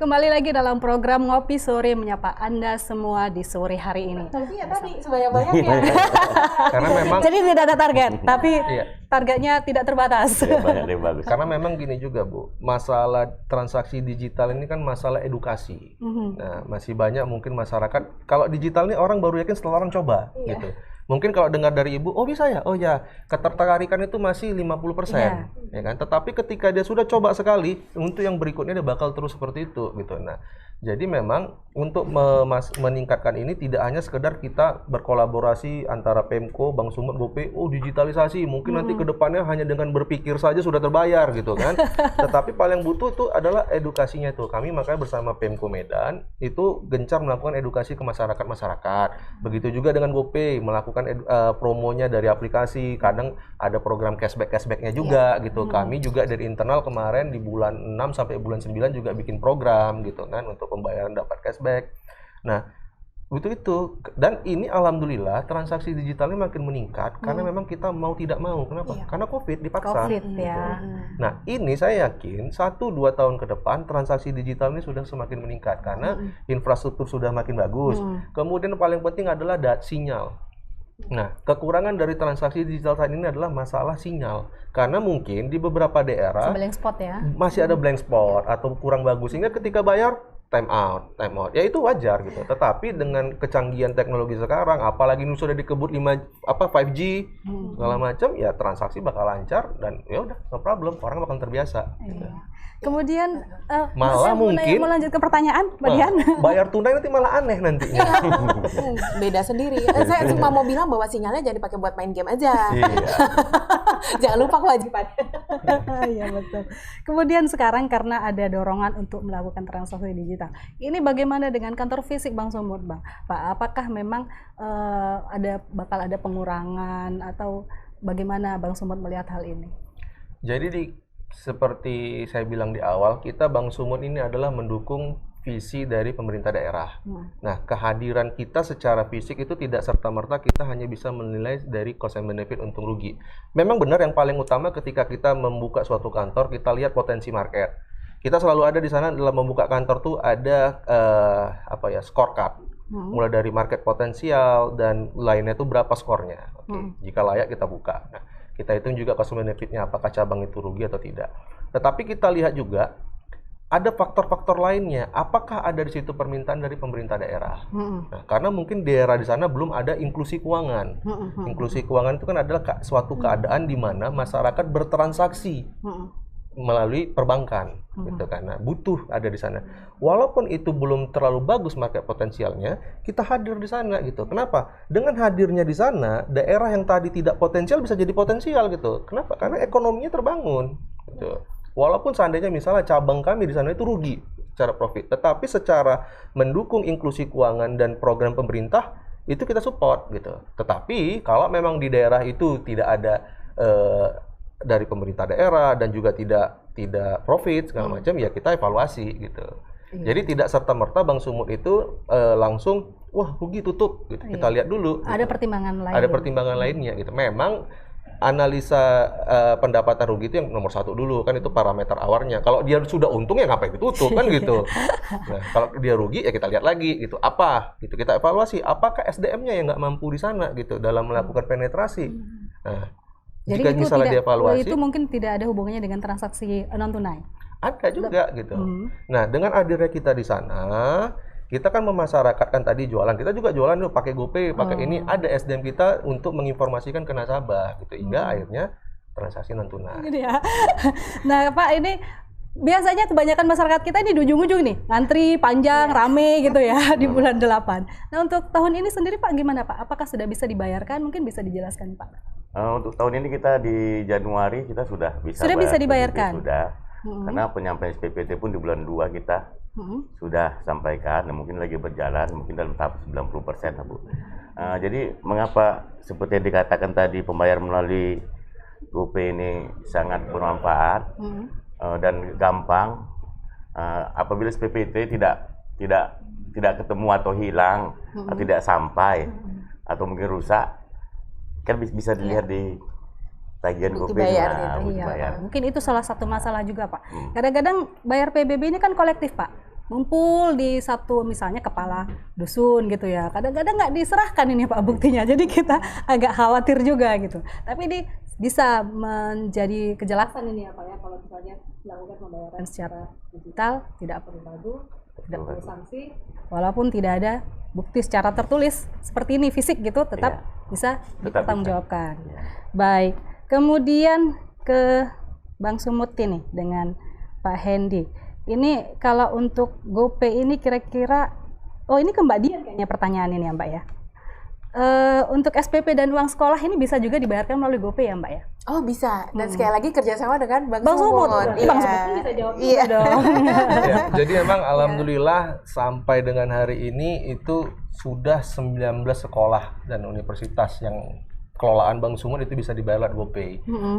Kembali lagi dalam program Ngopi Sore menyapa Anda semua di sore hari ini. Tadi sebanyak-banyaknya. Karena memang Jadi tidak ada target, tapi targetnya tidak terbatas. Banyak yang bagus. karena memang gini juga Bu, masalah transaksi digital ini kan masalah edukasi. Nah, masih banyak mungkin masyarakat, kalau digital ini orang baru yakin setelah orang coba gitu. Mungkin kalau dengar dari Ibu, oh bisa ya? Oh ya, ketertarikan itu masih 50%, ya kan? Tetapi ketika dia sudah coba sekali, untuk yang berikutnya dia bakal terus seperti itu gitu. Nah, jadi memang untuk meningkatkan ini tidak hanya sekedar kita berkolaborasi antara Pemko, Bank Sumut, GoPay, oh digitalisasi, mungkin nanti ke depannya hanya dengan berpikir saja sudah terbayar gitu kan. Tetapi paling butuh itu adalah edukasinya itu. Kami makanya bersama Pemko Medan itu gencar melakukan edukasi ke masyarakat. Begitu juga dengan GoPay melakukan promonya dari aplikasi, kadang ada program cashback-cashbacknya juga gitu. Kami juga dari internal kemarin di bulan 6 sampai bulan 9 juga bikin program gitu kan untuk pembayaran dapat cashback. Nah, itu dan ini alhamdulillah transaksi digitalnya makin meningkat karena memang kita mau tidak mau. Kenapa? Karena COVID dipaksa. COVID ya. Nah, ini saya yakin 1-2 tahun ke depan transaksi digital ini sudah semakin meningkat karena infrastruktur sudah makin bagus. Kemudian paling penting adalah sinyal. Nah, kekurangan dari transaksi digital saat ini adalah masalah sinyal. Karena mungkin di beberapa daerah Blank spot ya. masih ada blank spot atau kurang bagus, sehingga ketika bayar time out. Ya itu wajar gitu. Tetapi dengan kecanggihan teknologi sekarang, apalagi ini sudah dikebut 5G segala macam, ya transaksi bakal lancar dan ya udah no problem, orang bakal terbiasa. Gitu. Kemudian Malah mungkin melanjutkan pertanyaan, Mbak Dian. Bayar tunai nanti malah aneh nantinya. Beda sendiri. Saya cuma mau bilang bahwa sinyalnya jangan dipakai buat main game aja. Iya. Jangan lupa kewajiban. Iya betul. Kemudian sekarang karena ada dorongan untuk melakukan transaksi digital, ini bagaimana dengan kantor fisik Bank Sumut, Bang? Pak, apakah memang bakal ada pengurangan atau bagaimana Bank Sumut melihat hal ini? Jadi seperti saya bilang di awal, kita Bank Sumut ini adalah mendukung visi dari pemerintah daerah. Nah, kehadiran kita secara fisik itu tidak serta-merta kita hanya bisa menilai dari cost and benefit untung rugi. Memang benar yang paling utama ketika kita membuka suatu kantor, kita lihat potensi market. Kita selalu ada di sana dalam membuka kantor tuh ada scorecard. Mulai dari market potensial dan lainnya itu berapa skornya. Jika layak kita buka. Nah, kita hitung juga cost benefitnya, apakah cabang itu rugi atau tidak. Tetapi kita lihat juga ada faktor-faktor lainnya. Apakah ada di situ permintaan dari pemerintah daerah? Nah, karena mungkin daerah di sana belum ada inklusi keuangan. Inklusi keuangan itu kan adalah suatu keadaan di mana masyarakat bertransaksi melalui perbankan, gitu kan. Nah, butuh ada di sana. Walaupun itu belum terlalu bagus market potensialnya, kita hadir di sana gitu. Kenapa? Dengan hadirnya di sana, daerah yang tadi tidak potensial bisa jadi potensial gitu. Kenapa? Karena ekonominya terbangun. Gitu. Walaupun seandainya misalnya cabang kami di sana itu rugi secara profit, tetapi secara mendukung inklusi keuangan dan program pemerintah itu kita support gitu. Tetapi kalau memang di daerah itu tidak ada dari pemerintah daerah dan juga tidak profit segala macam, ya kita evaluasi gitu. Jadi tidak serta-merta Bank Sumut itu langsung wah rugi tutup gitu. Kita lihat dulu. Ada pertimbangan lain. Ada pertimbangan lainnya gitu. Memang analisa pendapatan rugi itu yang nomor 1 dulu kan, itu parameter awalnya. Kalau dia sudah untung ya ngapain ditutup kan gitu. Nah, kalau dia rugi ya kita lihat lagi gitu. Apa gitu, kita evaluasi apakah SDM-nya yang nggak mampu di sana gitu dalam melakukan penetrasi. Nah, jadi jika itu misalnya dievaluasi, itu mungkin tidak ada hubungannya dengan transaksi non tunai. ada juga gitu. Nah, dengan hadirnya kita di sana, kita kan memasyarakatkan tadi jualan. Kita juga jualan tuh pakai GoPay, pakai ini, ada SDM kita untuk menginformasikan ke nasabah gitu, hingga akhirnya transaksi non tunai. Gitu ya. Nah, Pak, ini biasanya kebanyakan masyarakat kita ini di ujung-ujung nih, ngantri panjang, rame gitu ya di bulan 8. Nah, untuk tahun ini sendiri Pak gimana Pak? Apakah sudah bisa dibayarkan? Mungkin bisa dijelaskan Pak. Untuk tahun ini kita di Januari kita sudah bisa dibayarkan. Sudah. Karena penyampaian SPPT pun di bulan 2 kita sudah sampaikan, dan mungkin lagi berjalan, mungkin dalam tahap 90% Bu. Jadi mengapa seperti yang dikatakan tadi pembayaran melalui GoPay ini sangat bermanfaat dan gampang. Apabila SPPT tidak ketemu atau hilang atau tidak sampai atau mungkin rusak, kan bisa dilihat di tagihan GoPay. Mungkin itu salah satu masalah juga Pak. Kadang-kadang bayar PBB ini kan kolektif Pak. ngumpul di satu misalnya kepala dusun gitu ya. Kadang-kadang nggak diserahkan ini Pak buktinya. Jadi kita agak khawatir juga gitu. Tapi ini bisa menjadi kejelasan ini ya Pak ya, kalau misalnya melakukan pembayaran secara digital tidak perlu ragu, tidak perlu sanksi, walaupun tidak ada bukti secara tertulis seperti ini fisik gitu tetap bisa dipertanggungjawabkan. Baik, kemudian ke Bang Sumut ini dengan Pak Hendy. Ini kalau untuk GoPay ini kira-kira, ini ke Mbak Dian kayaknya pertanyaan ini ya Mbak ya. Untuk SPP dan uang sekolah ini bisa juga dibayarkan melalui GoPay ya Mbak ya? Oh bisa, dan sekali lagi kerjasama dengan Bang Sumut. Iya. Bang Sumut bisa jawab juga dong. Ya, jadi memang alhamdulillah sampai dengan hari ini itu sudah 19 sekolah dan universitas yang kelolaan Bang Sumut itu bisa dibayar lewat GoPay.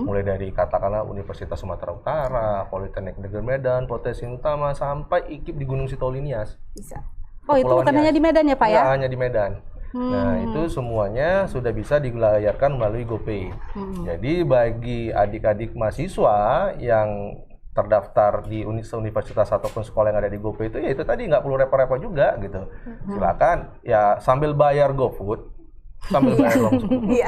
Mulai dari katakanlah Universitas Sumatera Utara, Politeknik Negeri Medan, Potensi Utama, sampai IKIP di Gunung Sitolinias. Bisa. Oh itu bukan hanya di Medan ya Pak ya? Nggak hanya di Medan. Nah itu semuanya sudah bisa dilayarkan melalui GoPay. Jadi bagi adik-adik mahasiswa yang terdaftar di universitas ataupun sekolah yang ada di GoPay itu, ya itu tadi nggak perlu repot-repot juga gitu. Silakan ya sambil bayar GoFood, sambil bayar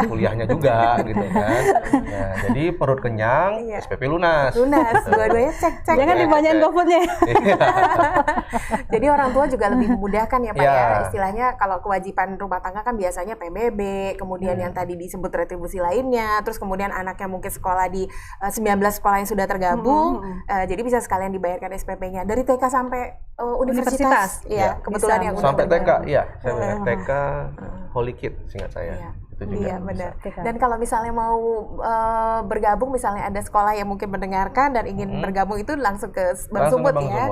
kuliahnya juga gitu kan. Nah, jadi perut kenyang, SPP lunas. Lunas, dua-duanya cek-cek. Jangan dibanyain GoFood-nya. Jadi orang tua juga lebih memudahkan ya Pak ya. Istilahnya kalau kewajiban rumah tangga kan biasanya PBB, kemudian yang tadi disebut retribusi lainnya, terus kemudian anaknya mungkin sekolah di 19 sekolah yang sudah tergabung, jadi bisa sekalian dibayarkan SPP-nya dari TK sampai universitas. Iya, kebetulan yang sampai TK, iya. Saya TK Holy Kid singkat saya. Itu juga iya benar. Dan kalau misalnya mau bergabung, misalnya ada sekolah yang mungkin mendengarkan dan ingin bergabung itu langsung ke Bang Sumut ya.